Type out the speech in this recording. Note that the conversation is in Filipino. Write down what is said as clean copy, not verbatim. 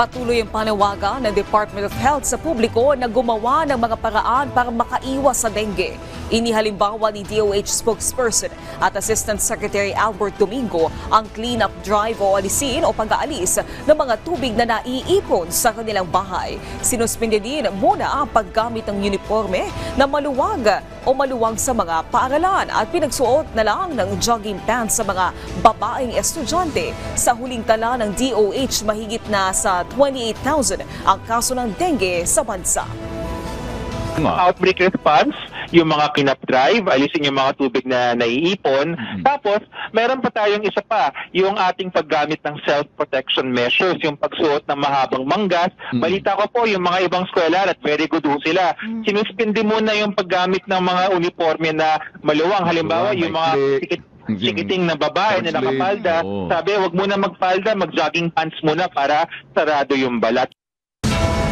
Patuloy ang panawagan ng Department of Health sa publiko na gumawa ng mga paraan para makaiwas sa dengue. Inihalimbawa ni DOH spokesperson at Assistant Secretary Albert Domingo ang clean-up drive o alisin o pag-aalis ng mga tubig na naiipon sa kanilang bahay. Sinuspinde din muna ang paggamit ng uniforme na maluwag o maluwang sa mga paaralan at pinagsuot na lang ng jogging pants sa mga babaeng estudyante. Sa huling tala ng DOH, mahigit na sa 28,000 ang kaso ng dengue sa bansa. Outbreak response, yung mga clean-up drive, alisin yung mga tubig na naiipon. Tapos, meron pa tayong isa pa, yung ating paggamit ng self-protection measures, yung pagsuot ng mahabang manggas. Balita ko po, yung mga ibang eskwela, at very good ho sila, sinuspindi muna yung paggamit ng mga uniforme na maluwang. Halimbawa, yung mga sikiting na babae na nakapalda, sabi, wag muna magpalda, mag-jogging pants muna para sarado yung balat.